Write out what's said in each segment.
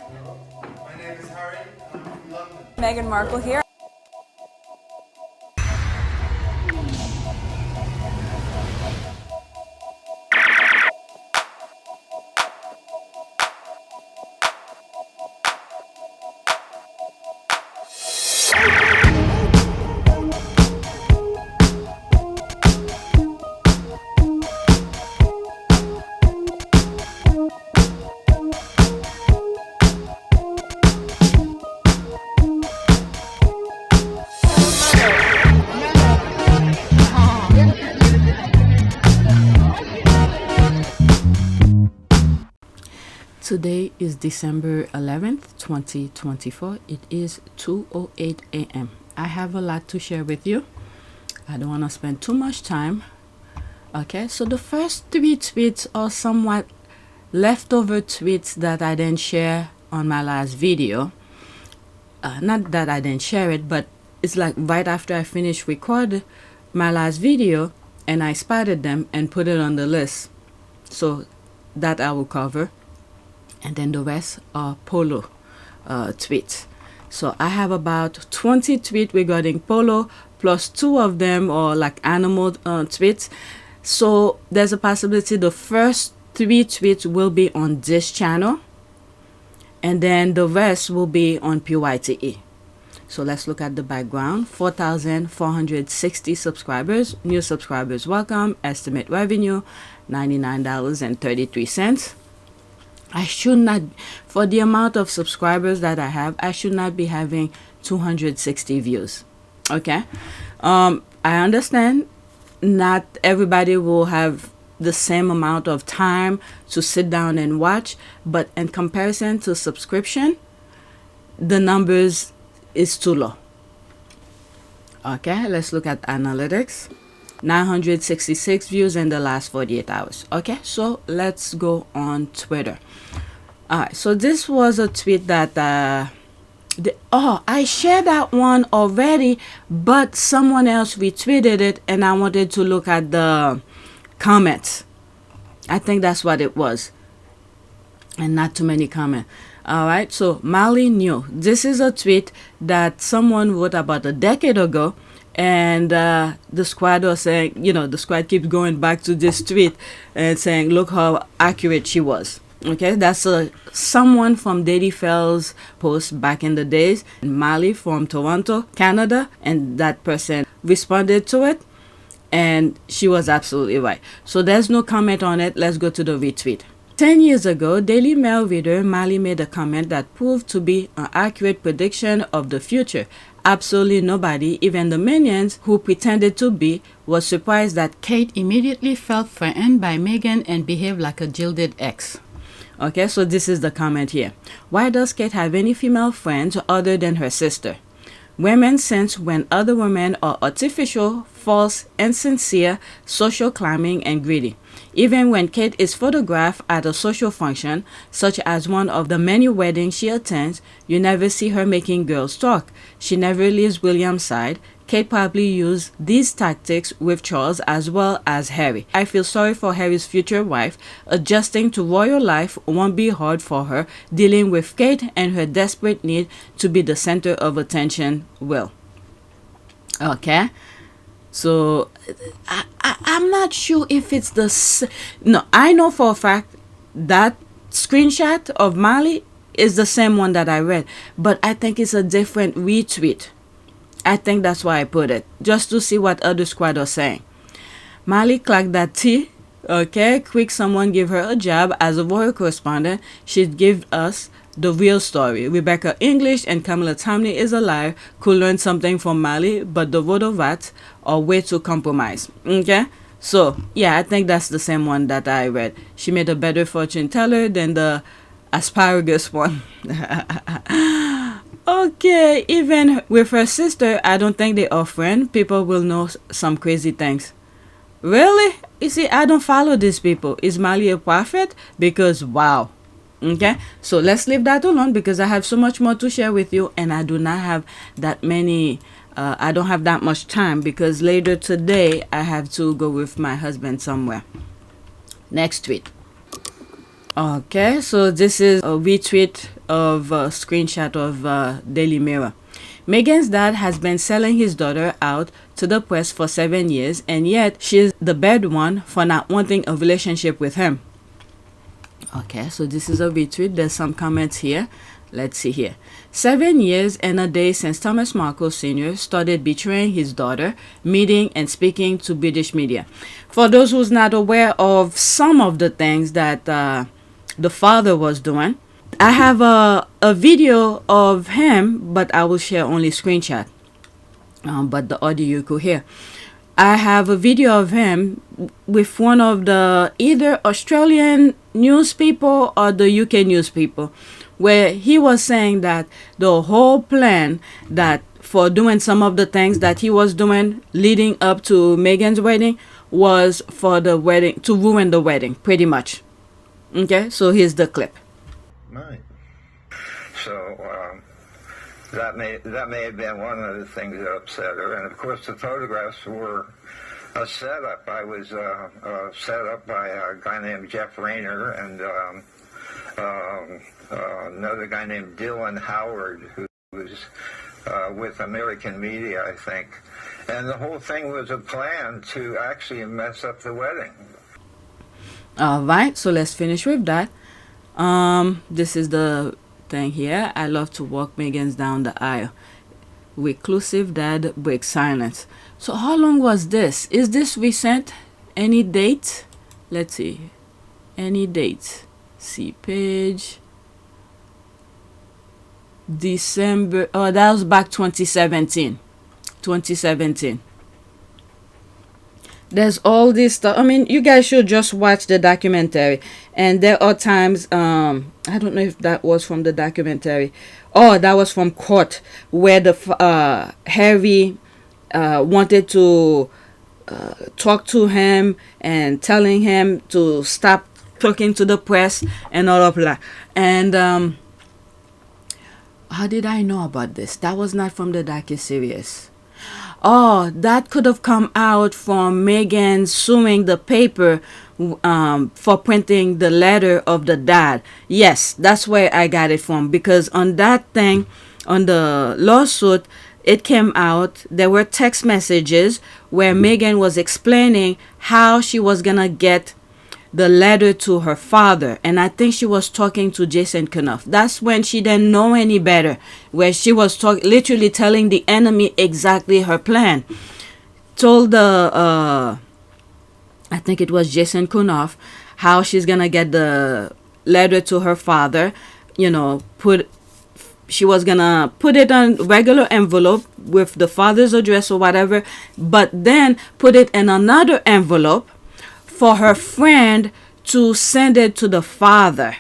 My name is Harry. I'm from London. Meghan Markle here. Today is December 11th, 2024. It is 2:08 a.m. I have a lot to share with you. I don't want to spend too much time. Okay, so the first three tweets are somewhat leftover tweets that I didn't share on my last video. Not that I didn't share it, but it's like right after I finished record my last video and I spotted them and put it on the list. So that I will cover. And then the rest are polo tweets. So I have about 20 tweets regarding polo, plus 2 of them are like animal tweets. So there's a possibility the first 3 tweets will be on this channel, and then the rest will be on PYTE. So let's look at the background. 4,460 subscribers, new subscribers welcome, estimate revenue $99.33. I should not, for the amount of subscribers that I have, I should not be having 260 views. Okay. I understand not everybody will have the same amount of time to sit down and watch, but in comparison to subscription, the numbers is too low. Okay, let's look at analytics. 966 views in the last 48 hours. Okay, so let's go on Twitter. Alright, so this was a tweet that I shared that one already, but someone else retweeted it and I wanted to look at the comments. I think that's what it was, and not too many comments. Alright, so Mali New, this is a tweet that someone wrote about a decade ago. And the squad was saying, the squad keeps going back to this tweet and saying, look how accurate she was. Okay, that's someone from Daddy Fell's post back in the days, Mali from Toronto, Canada. And that person responded to it. And she was absolutely right. So there's no comment on it. Let's go to the retweet. 10 years ago, Daily Mail reader Mali made a comment that proved to be an accurate prediction of the future. Absolutely nobody, even the minions who pretended to be, was surprised that Kate immediately felt threatened by Meghan and behaved like a jilted ex. Okay, so this is the comment here. Why does Kate have any female friends other than her sister? Women sense when other women are artificial, false, insincere, social climbing, and greedy. Even when Kate is photographed at a social function, such as one of the many weddings she attends, you never see her making girls talk. She never leaves William's side. Kate probably used these tactics with Charles as well as Harry. I feel sorry for Harry's future wife. Adjusting to royal life won't be hard for her. Dealing with Kate and her desperate need to be the center of attention will. Okay. So I'm not sure if it's no, I know for a fact that screenshot of Mali is the same one that I read, but I think it's a different retweet. I think that's why I put it, just to see what other squad are saying. Mali clacked that tea. Okay, quick, someone give her a job as a royal correspondent. She'd give us the real story. Rebecca English and Kamala Tamney is a liar. Could learn something from Mali, but the voter rats are way too compromised. Okay, so yeah, I think that's the same one that I read. She made a better fortune teller than the asparagus one. Okay, even with her sister, I don't think they are friends. People will know some crazy things. Really? You see, I don't follow these people. Is Mali a prophet? Because wow. Okay, so let's leave that alone because I have so much more to share with you and I do not have that many I don't have that much time because later today I have to go with my husband somewhere. Next tweet. Okay, so this is a retweet of a screenshot of Daily Mirror. Meghan's dad has been selling his daughter out to the press for 7 years, and yet she's the bad one for not wanting a relationship with him. Okay, so this is a retweet. There's some comments here. Let's see here. 7 years and a day since Thomas Markle Sr. started betraying his daughter, meeting and speaking to British media. For those who's not aware of some of the things that the father was doing, I have a video of him, but I will share only screenshot. But the audio you could hear. I have a video of him with one of the either Australian news people or the UK news people, where he was saying that the whole plan that for doing some of the things that he was doing leading up to Meghan's wedding was for the wedding, to ruin the wedding, pretty much. Okay, so here's the clip. Right. So that may have been one of the things that upset her, and of course the photographs were a setup. I was set up by a guy named Jeff Rayner and another guy named Dylan Howard, who was with American media, I think. And the whole thing was a plan to actually mess up the wedding. All right, so let's finish with that. This is the thing here. I love to walk Meghan's down the aisle. Reclusive dad breaks silence. So how long was this? Is this recent? Any date? Let's see. Any date? See page. December. Oh, that was back 2017. 2017. There's all this stuff. I mean, you guys should just watch the documentary. And there are times, I don't know if that was from the documentary. Oh, that was from court, where the Harry wanted to talk to him and telling him to stop talking to the press and all of that. And how did I know about this? That was not from the docuseries. Oh, that could have come out from Meghan suing the paper for printing the letter of the dad. Yes, that's where I got it from. Because on that thing, on the lawsuit, it came out, there were text messages where Meghan was explaining how she was going to get the letter to her father. And I think she was talking to Jason Kenoff. That's when she didn't know any better, where she was literally telling the enemy exactly her plan. Told the, I think it was Jason Kenoff, how she's going to get the letter to her father. You know, she was going to put it on regular envelope with the father's address or whatever, but then put it in another envelope for her friend to send it to the father,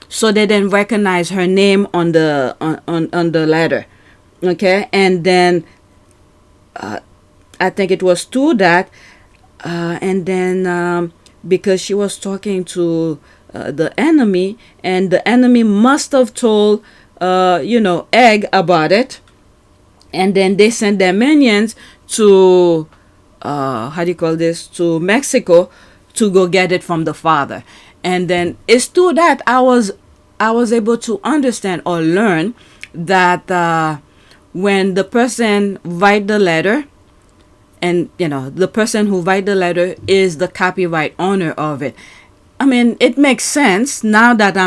so they didn't recognize her name on the on the letter. Okay, and then I think it was to that, and then because she was talking to the enemy, and the enemy must have told Egg about it, and then they sent their minions to to Mexico to go get it from the father. And then it's through that I was able to understand or learn that when the person write the letter, and the person who write the letter is the copyright owner of it. I mean, it makes sense now that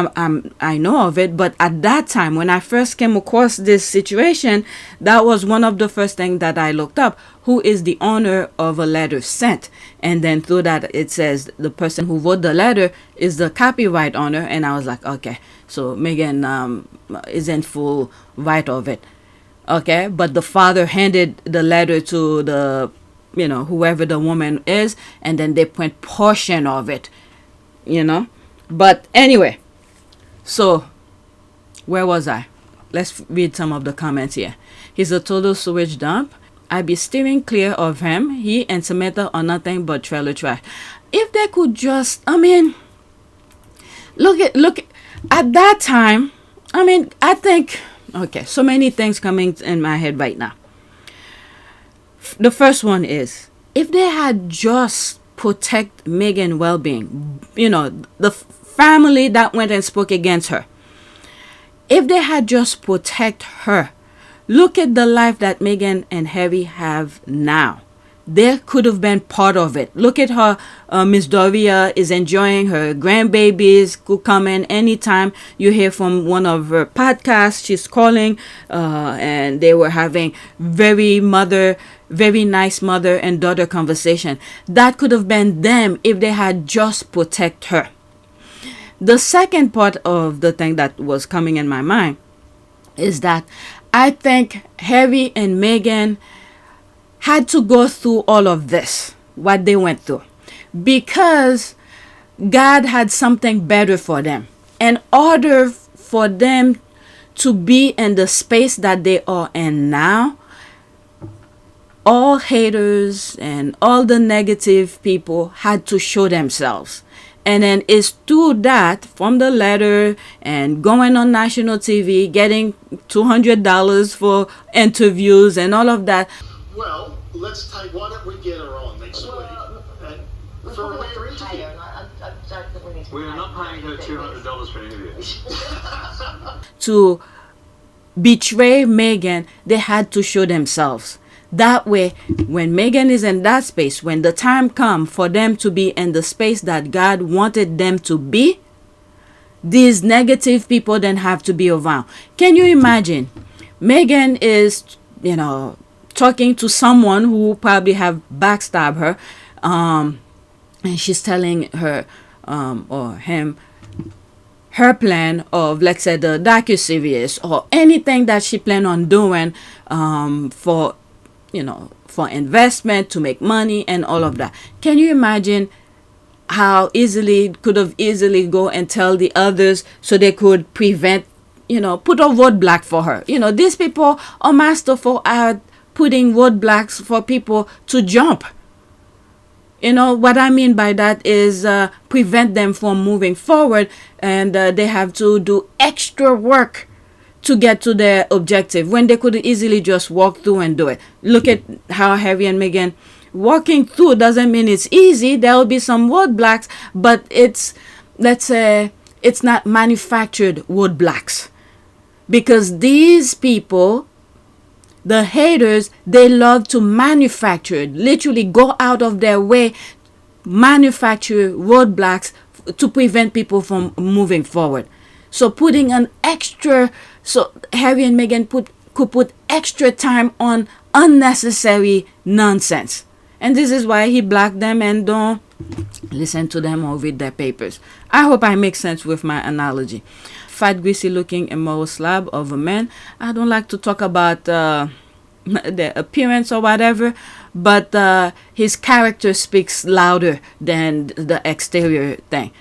I know of it, but at that time when I first came across this situation, that was one of the first things that I looked up. Who is the owner of a letter sent? And then through that it says the person who wrote the letter is the copyright owner, and I was like, okay, so Meghan is in full right of it. Okay, but the father handed the letter to the whoever the woman is, and then they print portion of it. But anyway, so where was I? Let's read some of the comments here. He's a total sewage dump. I be steering clear of him. He and Samantha are nothing but trailer trash. If they could just, look at that time. I think, okay, so many things coming in my head right now. The first one is, if they had just protect Meghan's well-being, the family that went and spoke against her, if they had just protect her, look at the life that Meghan and Harry have now. They could have been part of it. Look at her. Miss Doria is enjoying her grandbabies. Could come in anytime. You hear from one of her podcasts. She's calling, and they were having very nice mother and daughter conversation. That could have been them if they had just protect her. The second part of the thing that was coming in my mind is that I think Harry and Meghan had to go through all of this, what they went through, because God had something better for them. In order for them to be in the space that they are in now, all haters and all the negative people had to show themselves. And then it's through that, from the letter and going on national TV, getting $200 for interviews and all of that. Well, let's take. Why don't we get her on next week? And for her interview. We are not paying her $200 for an interview. To betray Meghan, they had to show themselves. That way, when Meghan is in that space, when the time comes for them to be in the space that God wanted them to be, these negative people then have to be around. Can you imagine? Meghan is, talking to someone who probably have backstabbed her, and she's telling her or him her plan of, let's say, the docuseries or anything that she planned on doing for investment, to make money and all of that. Can you imagine how could have easily go and tell the others so they could prevent, put a roadblock for her. These people are masterful at putting roadblocks for people to jump. What I mean by that is prevent them from moving forward, and they have to do extra work to get to their objective when they could easily just walk through and do it. Look at how Harry and Meghan walking through doesn't mean it's easy. There will be some roadblocks, but it's not manufactured roadblocks, because these people, the haters, they love to manufacture, literally go out of their way, manufacture roadblocks to prevent people from moving forward. So putting an extra, so Harry and Meghan could put extra time on unnecessary nonsense. And this is why he blocked them and don't listen to them or read their papers. I hope I make sense with my analogy. Fat, greasy looking immoral slab of a man. I don't like to talk about the appearance or whatever, but his character speaks louder than the exterior thing.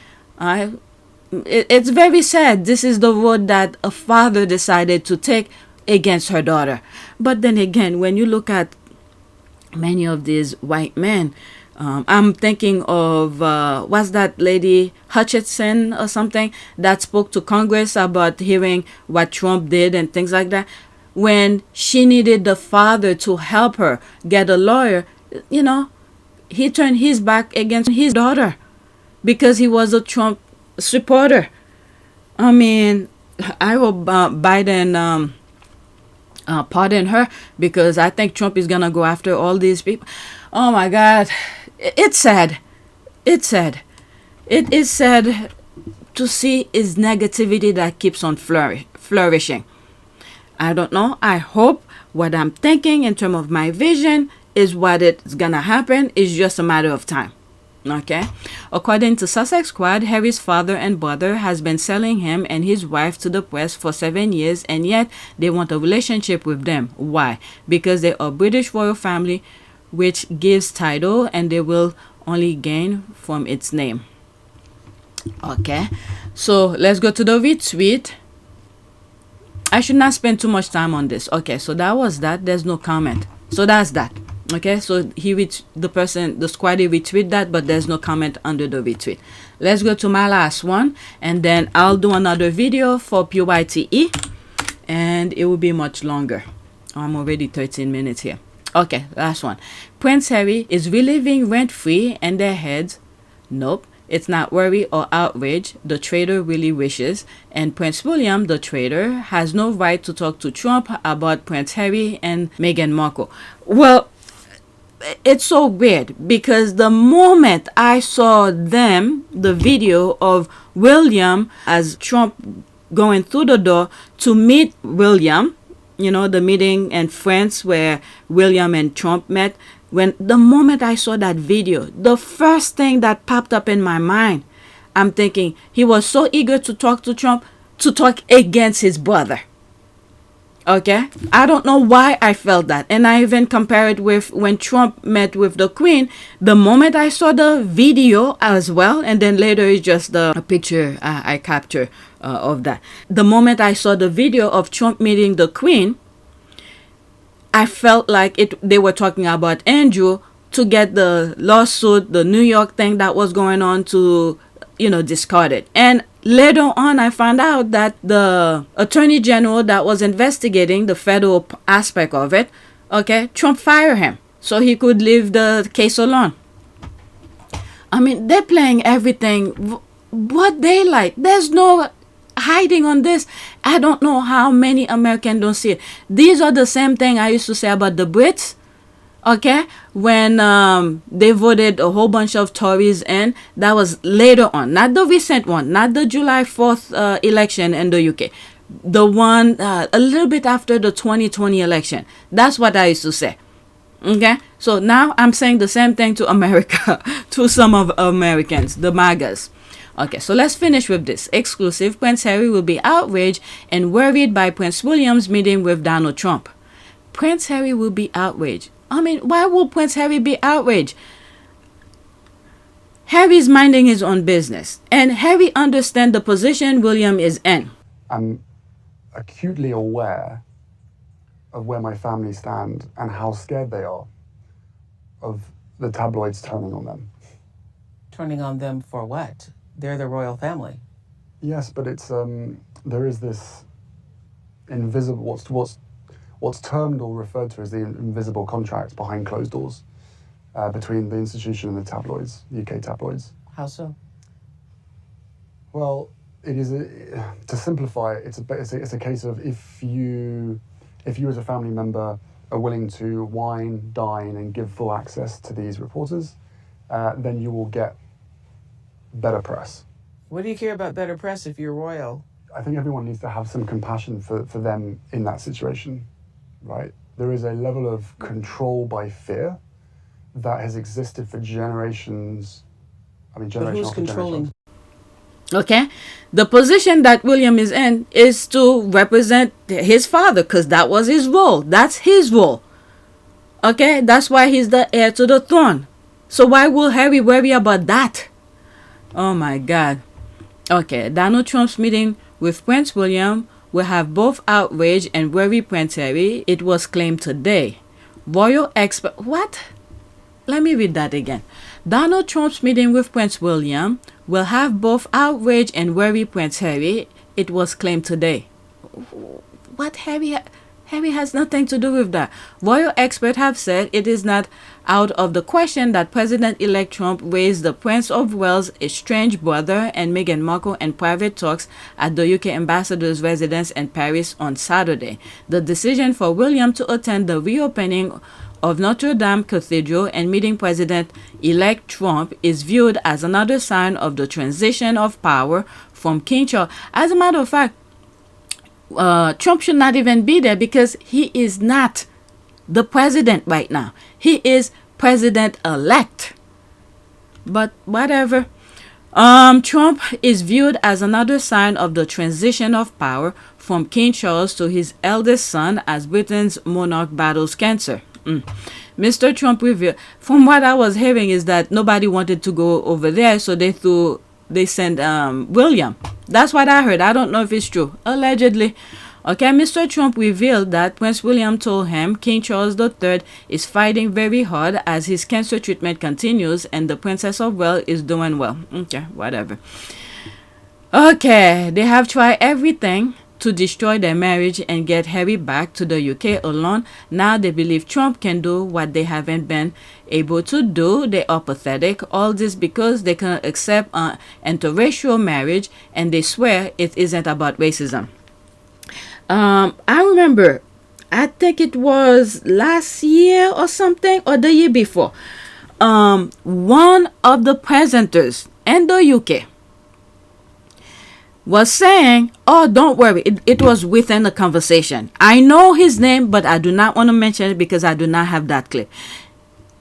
It's very sad. This is the road that a father decided to take against her daughter. But then again, when you look at many of these white men, I'm thinking of what's that lady, Hutchinson or something, that spoke to Congress about hearing what Trump did and things like that. When she needed the father to help her get a lawyer, he turned his back against his daughter because he was a Trump supporter. I mean, I hope Biden pardon her, because I think Trump is gonna go after all these people. Oh my God, it's sad. It's sad. It is sad to see his negativity that keeps on flourishing. I don't know. I hope what I'm thinking in terms of my vision is what it's gonna happen. It's just a matter of time. Okay. According to Sussex Squad, Harry's father and brother has been selling him and his wife to the press for 7 years, and yet they want a relationship with them. Why? Because they are British royal family, which gives title, and they will only gain from its name. Okay. So let's go to the retweet. I should not spend too much time on this. Okay, so that was that. There's no comment. So that's that. Okay, so the squaddy retweet that, but there's no comment under the retweet. Let's go to my last one, and then I'll do another video for PYTE, and it will be much longer. I'm already 13 minutes here. Okay, last one. Prince Harry is reliving rent-free in their heads. Nope, It's not worry or outrage. The traitor really wishes. And Prince William, the traitor, has no right to talk to Trump about Prince Harry and Meghan Markle. Well, it's so weird because the moment I saw the video of William as Trump going through the door to meet William, the meeting in France where William and Trump met, the moment I saw that video, the first thing that popped up in my mind, I'm thinking he was so eager to talk to Trump, to talk against his brother. Okay? I don't know why I felt that. And I even compare it with when Trump met with the Queen. The moment I saw the video as well, and then later it's just a picture I capture of that. The moment I saw the video of Trump meeting the Queen, I felt like they were talking about Andrew to get the lawsuit, the New York thing that was going on to, discard it. And later on, I found out that the attorney general that was investigating the federal aspect of it, Trump fired him so he could leave the case alone. I mean, they're playing everything what they like. There's no hiding on this. I don't know how many Americans don't see it. These are the same thing I used to say about the Brits. When they voted a whole bunch of Tories in, that was later on, not the recent one, not the July 4th election in the UK, the one a little bit after the 2020 election. That's what I used to say. So now I'm saying the same thing to America, to some of Americans, the MAGAs. So let's finish with this. Exclusive. Prince Harry will be outraged and worried by Prince William's meeting with Donald Trump. Prince Harry will be outraged. I mean, why will Prince Harry be outraged? Harry's minding his own business. And Harry understands the position William is in. I'm acutely aware of where my family stand and how scared they are of the tabloids turning on them. Turning on them for what? They're the royal family. Yes, but it's there is this invisible what's termed or referred to as the invisible contract behind closed doors between the institution and the tabloids, UK tabloids. How so? Well, it is to simplify. It's a case of if you as a family member are willing to wine, dine, and give full access to these reporters, then you will get better press. What do you care about better press if you're royal? I think everyone needs to have some compassion for them in that situation, right? There is a level of control by fear that has existed for generations. I mean, generation after generation. The position that William is in is to represent his father, because that was his role. That's his role. That's why he's the heir to the throne. So why will Harry worry about that? Oh my God. Donald Trump's meeting with Prince William will have both outrage and worry Prince Harry. It was claimed today. Royal expert. What? Let me read that again. Donald Trump's meeting with Prince William will have both outrage and worry Prince Harry. It was claimed today. What? Harry has nothing to do with that. Royal experts have said it is not out of the question that President-elect Trump raised the Prince of Wales' estranged brother and Meghan Markle in private talks at the UK ambassador's residence in Paris on Saturday. The decision for William to attend the reopening of Notre Dame Cathedral and meeting President-elect Trump is viewed as another sign of the transition of power from King Charles. As a matter of fact, Trump should not even be there because he is not the president right now. He is president-elect. But whatever. Trump is viewed as another sign of the transition of power from King Charles to his eldest son as Britain's monarch battles cancer. Mr. Trump revealed, from what I was hearing, is that nobody wanted to go over there, so they sent William. That's what I heard. I don't know if it's true. Allegedly. Mr. Trump revealed that Prince William told him King Charles III is fighting very hard as his cancer treatment continues and the Princess of Wales is doing well. Whatever. They have tried everything to destroy their marriage and get Harry back to the UK alone. Now they believe Trump can do what they haven't been able to do. They are pathetic. All this because they cannot accept interracial marriage, and they swear it isn't about racism. I remember, I think it was last year or something, or the year before. One of the presenters in the UK was saying, oh, don't worry, it was within the conversation. I know his name, but I do not want to mention it because I do not have that clip.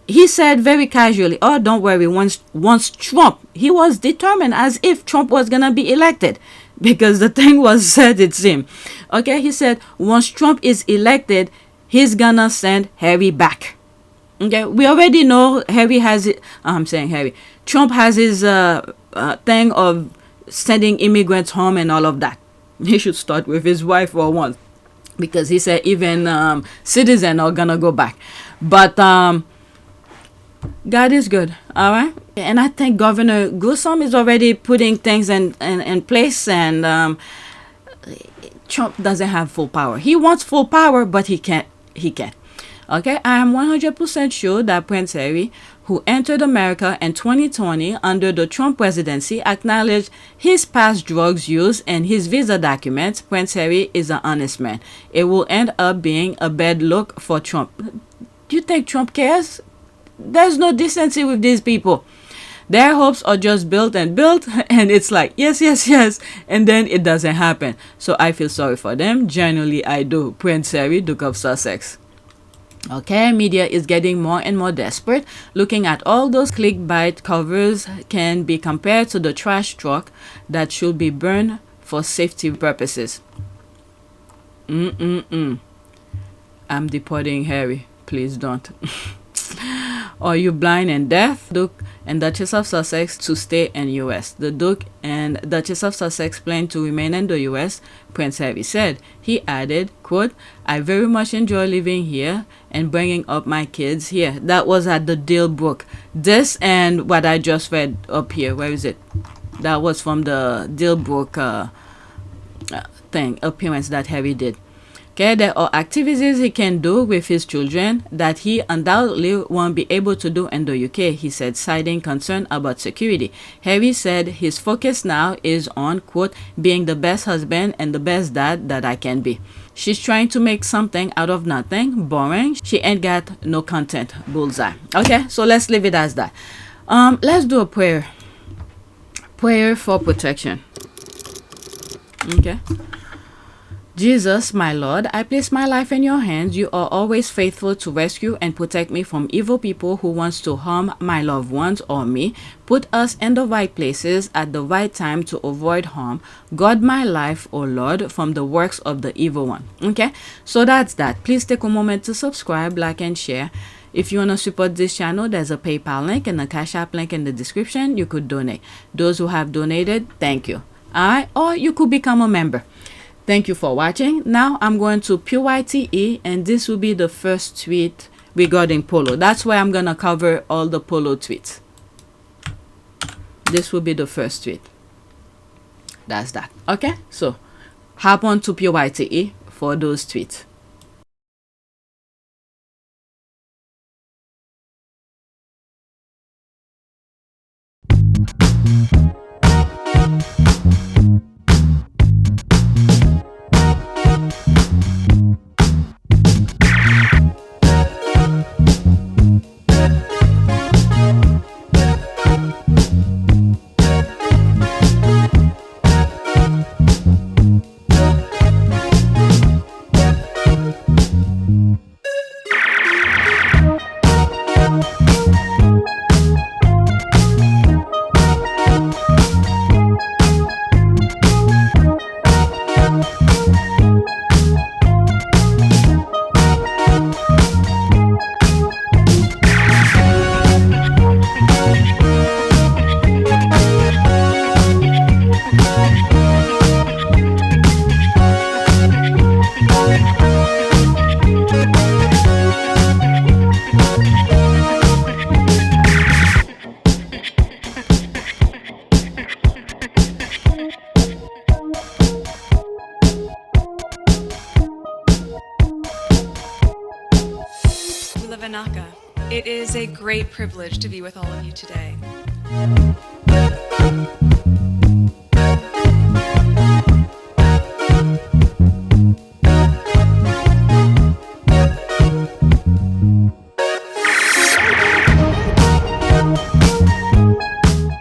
He said very casually, oh, don't worry, once Trump, he was determined as if Trump was going to be elected, because the thing was said, it seemed. Okay, he said, once Trump is elected, he's going to send Harry back. Okay, we already know Harry has it. I'm saying Harry. Trump has his thing of sending immigrants home and all of that. He should start with his wife for once, because he said even citizens are gonna go back. But God is good, all right. And I think Governor Newsom is already putting things in place, and Trump doesn't have full power. He wants full power, but he can't. Okay, I am 100% sure that Prince Harry, who entered America in 2020 under the Trump presidency, acknowledged his past drugs use and his visa documents. Prince Harry is an honest man. It will end up being a bad look for Trump. Do you think Trump cares? There's no decency with these people. Their hopes are just built, and it's like, yes, and then it doesn't happen. So I feel sorry for them. Generally, I do. Prince Harry, Duke of Sussex. Okay, media is getting more and more desperate. Looking at all those clickbait covers can be compared to the trash truck that should be burned for safety purposes. I'm deporting Harry. Please don't. Are you blind and deaf? Duke and Duchess of Sussex to stay in US. The Duke and Duchess of Sussex plan to remain in the US, Prince Harry said. He added, quote, I very much enjoy living here and bringing up my kids here. That was at the deal book. This and what I just read up here. Where is it? That was from the deal book appearance that Harry did. Okay, there are activities he can do with his children that he undoubtedly won't be able to do in the UK, he said, citing concern about security. Harry said his focus now is on, quote, being the best husband and the best dad that I can be. She's trying to make something out of nothing. Boring. She ain't got no content. Bullseye. Okay, so let's leave it as that. Let's do a prayer. Prayer for protection. Okay. Jesus, my Lord, I place my life in your hands. You are always faithful to rescue and protect me from evil people who wants to harm my loved ones or me. Put us in the right places at the right time to avoid harm. Guard my life, O Lord, from the works of the evil one. Okay, so that's that. Please take a moment to subscribe, like, and share. If you want to support this channel, there's a PayPal link and a Cash App link in the description. You could donate. Those who have donated, thank you. Alright, or you could become a member. Thank you for watching. Now I'm going to PYTE, and this will be the first tweet regarding polo. That's why I'm going to cover all the polo tweets. This will be the first tweet. That's that. Okay, so hop on to PYTE for those tweets. Wanaka. It is a great privilege to be with all of you today.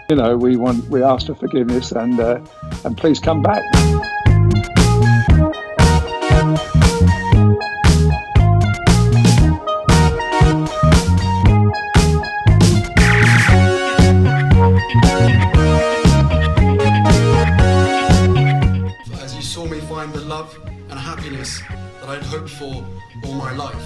You know, we ask for forgiveness and please come back. As you saw me find the love and happiness that I'd hoped for all my life.